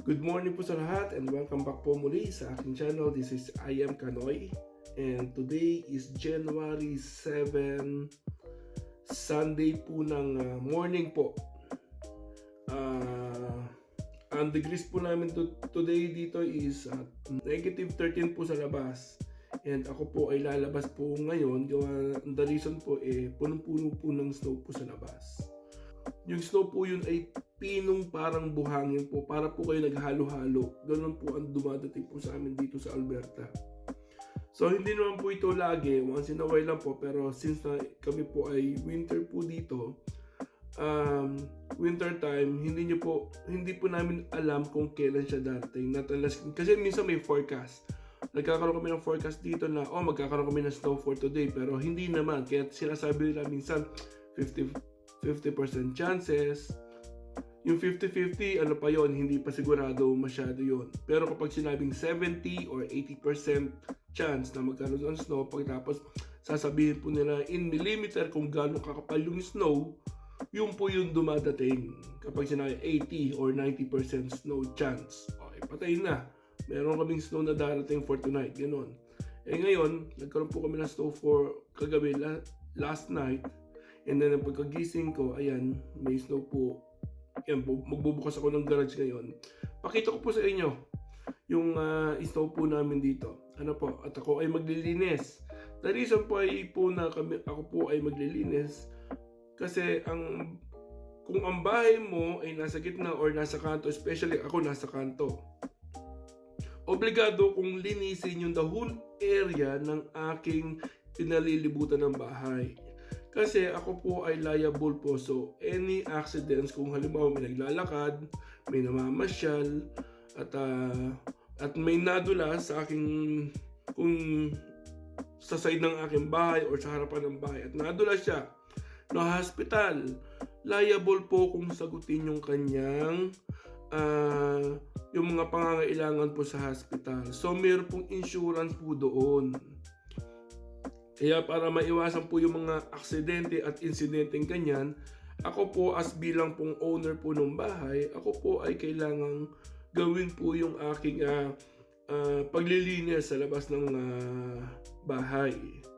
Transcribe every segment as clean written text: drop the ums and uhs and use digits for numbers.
Good morning po sa lahat and welcome back po muli sa aking channel. This is I Am Kanoy and today is January 7, Sunday po ng morning po. Ang degrees po namin today dito is negative 13 po sa labas. And ako po ay lalabas po ngayon. The reason po punong-puno po ng snow po sa labas. Yung snow po yun ay pinong parang buhangin po. Para po kayo naghalo-halo. Ganun po ang dumadating po sa amin dito sa Alberta. So hindi naman po ito lagi. Once in a while lang po. Pero since na kami po ay winter po dito, winter time, hindi po namin alam kung kailan siya darating. Kasi minsan may forecast. Nagkakaroon kami ng forecast dito na magkakaroon kami ng snow for today, pero hindi naman. Kaya sinasabi nila minsan 50% chances. Yung 50-50, ano pa yon, hindi pa sigurado masyado yon. Pero kapag sinabing 70 or 80% chance na magkaroon ng snow, pagkatapos sasabihin po nila in millimeter kung gaano kakapal yung snow, yun po yung dumadating. Kapag sinabi 80 or 90% snow chance, okay, patay na. Meron kaming snow na darating for tonight, ganoon. Ngayon, nagkaroon po kami ng snow for kagabi, last night. And then, pagkagising ko, ayan, may snow po. Ayan, magbubukas ako ng garage ngayon. Pakita ko po sa inyo yung snow po namin dito. Ano po, at ako ay maglilinis. The reason po ay ako po ay maglilinis kasi kung ang bahay mo ay nasa gitna or nasa kanto, especially ako nasa kanto, obligado kong linisin yung the whole area ng aking pinalilibutan ng bahay. Kasi ako po ay liable po. So, any accidents, kung halimbawa may naglalakad, may namamasyal, at may nadula sa aking, kung sa side ng aking bahay or sa harapan ng bahay, at nadula siya, no hospital, liable po kung sagutin yung kanyang yung mga pangangailangan po sa hospital. So, mayroon pong insurance po doon. Kaya para maiwasan po yung mga aksidente at insidenteng ganyan, ako po as bilang pong owner po ng bahay, ako po ay kailangang gawin po yung aking paglilinis sa labas ng bahay.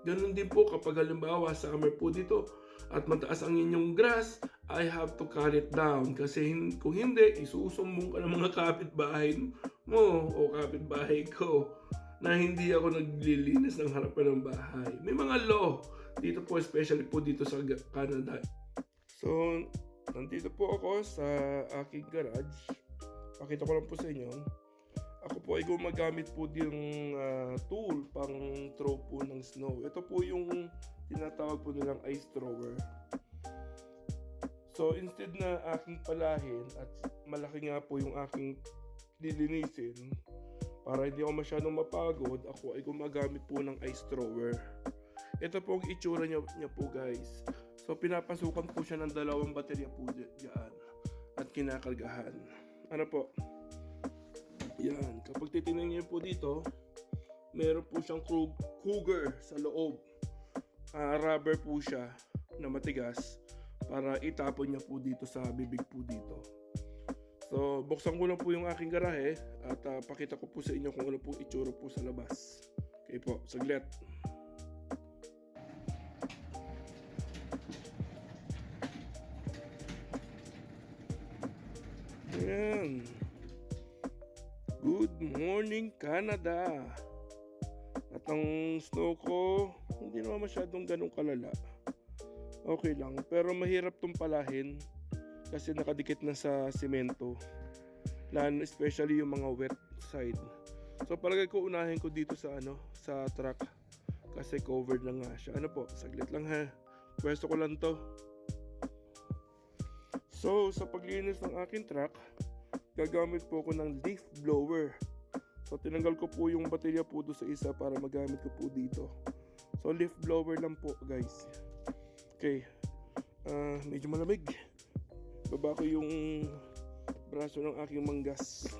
Ganun din po kapag halimbawa summer po dito at mataas ang inyong grass, I have to cut it down. Kasi kung hindi, isusumbong ka ng mga kapitbahay mo o kapitbahay ko na hindi ako naglilinis ng harapan ng bahay. May mga law dito po, especially po dito sa Canada. So, nandito po ako sa aking garage. Pakita ko lang po sa inyo. Ako po ay gumagamit po yung tool pang throw po ng snow. Ito po yung tinatawag po nilang ice thrower. So, instead na aking palahin at malaki nga po yung aking lilinisin, para hindi ako masyadong mapagod, ako ay gumagamit po ng ice thrower. Ito po ang itsura niya po guys. So pinapasukan po siya ng dalawang baterya po dyan at kinakargahan. Ano po? Yan. Kapag titingnan niyo po dito, meron po siyang cougar sa loob. Rubber po siya na matigas para itapon niya po dito sa bibig po dito. So, buksan ko lang po yung aking garahe at pakita ko po sa inyo kung ano po itsura po sa labas. Okay po, saglit. Ayan. Good morning, Canada. At ang snow ko, hindi naman masyadong ganun kalala. Okay lang, pero mahirap tong palahin. Kasi nakadikit na sa simento. Lalo especially yung mga wet side. So palagay ko unahin ko dito sa sa truck kasi covered lang nga siya. Ano po, saglit lang ha. Pwesto ko lang to. So sa paglinis ng aking truck, gagamit po ako ng leaf blower. So tinanggal ko po yung baterya po doon sa isa para magamit ko po dito. So leaf blower lang po guys. Okay. Medyo malamig. Baba ko yung braso ng aking manggas.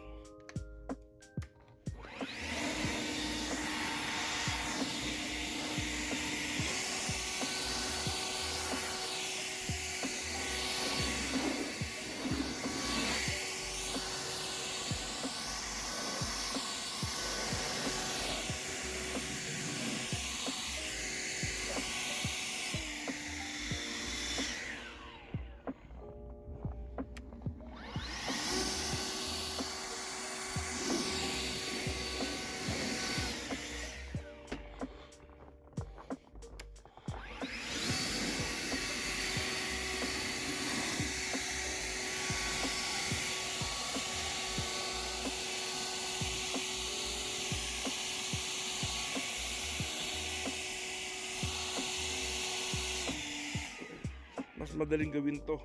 madaling gawin to.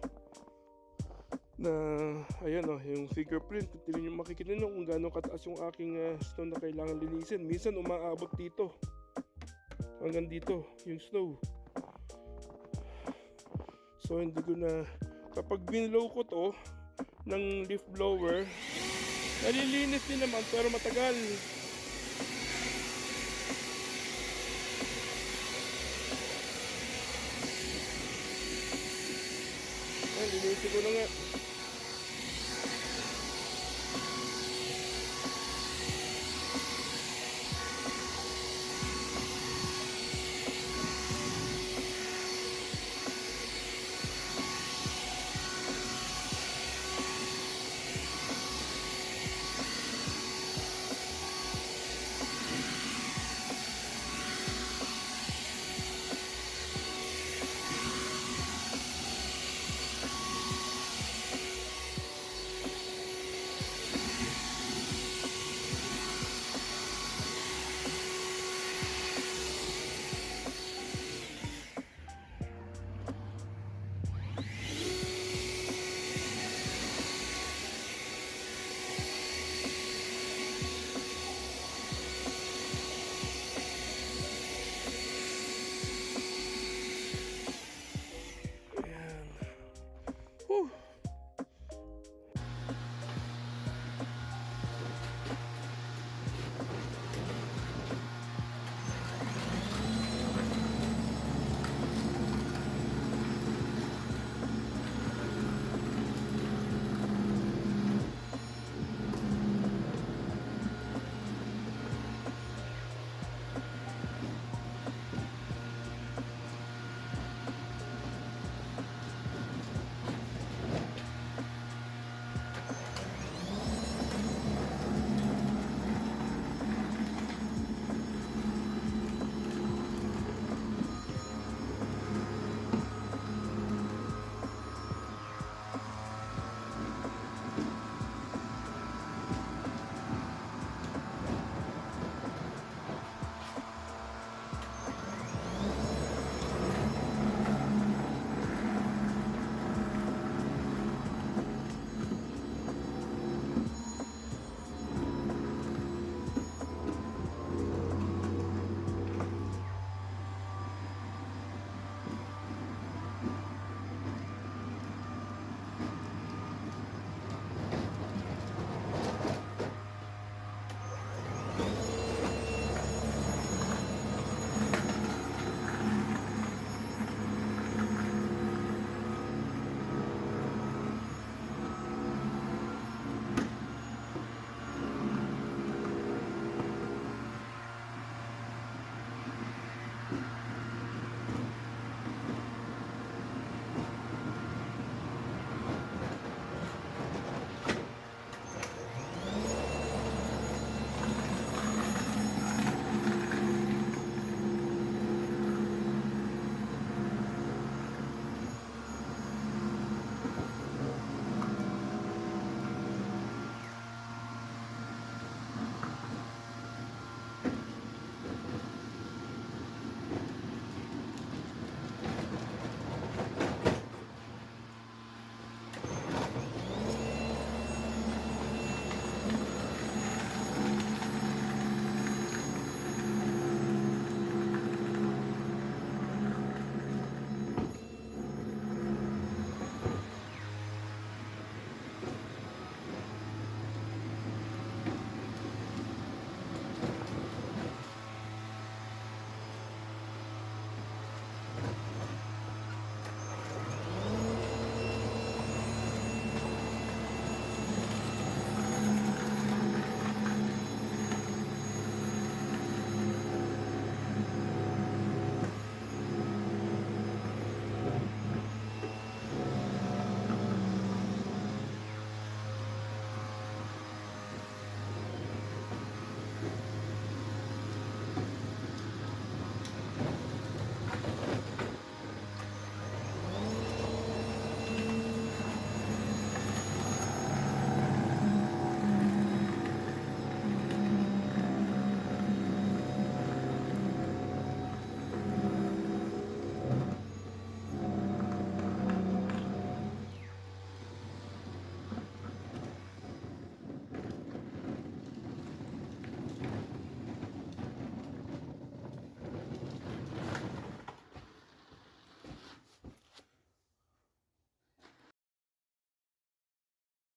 Na ayan yung fingerprint, tingnan nyo, makikita nyo kung gaano kataas yung aking snow na kailangan linisin. Minsan umaabot dito hanggang dito yung snow. So hindi ko na, kapag binlow ko to ng leaf blower, nalilinis din naman pero matagal. Linisin ko na nga.